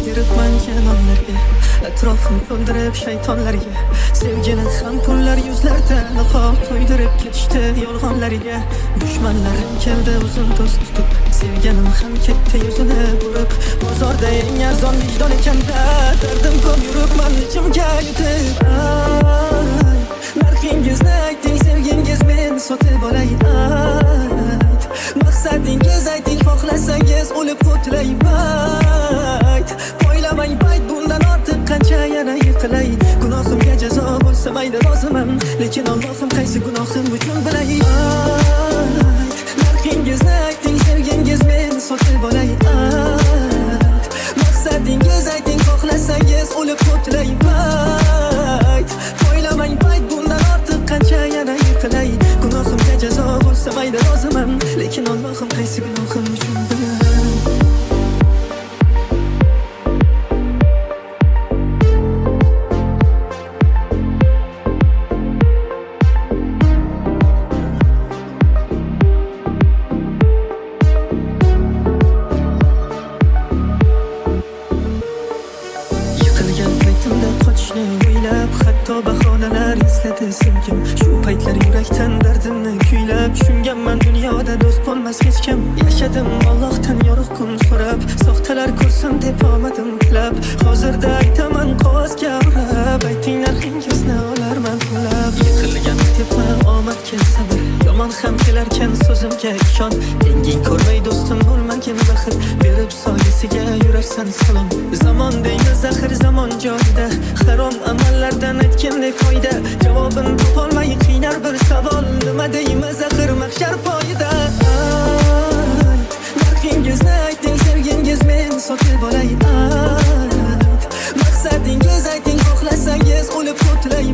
beribman kenonlarga, atrofim to'ldirib shaytonlarga. Sevgini ham pullar yuzlarda niqob qo'ydirib ketishdi yolg'onlarga. Dushmanlarim keldi uzun do'st tutib, sevganim ham ketdi yuzini burib. Bozorda eng arzon vijdon ekanda, dardim ko'p yuribman ichimga yutib. Narxingizni ayting, sevgingiz men sotib olay. Maqsadingiz ayting, xohlasangiz o'lib qutlay. Poylamang bayt, bundan ortiq qancha yana yiqilay. Gunohimga jazo bo'lsa mayli roziman, lekin Allohim qaysi gunohim uchun bilay. Narxingizni ayting, sevgingiz men sotib olay. Maqsadingiz ayting, xohlasangiz o'lib qutlay. Poylamang bayt, bundan ortiq qancha yana yiqilay. Gunohimga jazo bo'lsa mayli roziman, lekin Allohim qaysi gunohim uchun bilay. Bahonalar izladi sevgim, shu paytlar yurakdan dardimni kuylab tushunganman, dunyoda do'st bo'lmas hech kim. Yashadim Allohdan yorug' kun so'rab, soxtalar ko'rsam deb omadim tilab. Hozirda aytaman qog'ozga urab, ayting narxingizni olarman pulab. Yiqilgan tepma omad kelsa bir, yomon ham kelarkan so'zimga ishon. Enging ko'rmay do'stim bo'lmagin baxil, berib soyasiga yurarsan salom. Zamon deymiz axir zamon joyida, harom amallardan aytgandek foyda. Javobini topolmay qiynar bir savol, nima deymiz axir mahshar poyida. Narxingizni ayting, sevgingiz men sotib olay. Maqsadingiz ayting, xohlasangiz o'lib qutlay.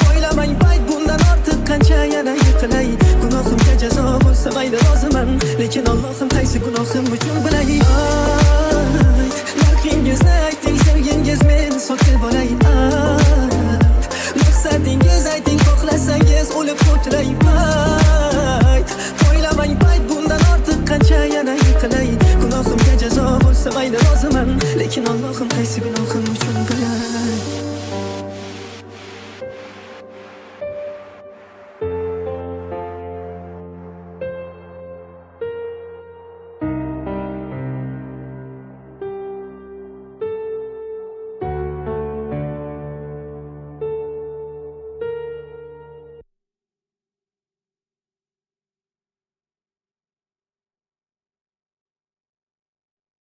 Poylamang bayt, bundan ortiq qancha yana yiqilay. Gunohimga jazo bo'lsa mayli roziman, lekin Allohim qaysi gunohim uchun bilay. Narxingizni ayting, sevgingiz men sotib olay. Maqsadingiz ayting, xohlasangiz o'lib qutlay.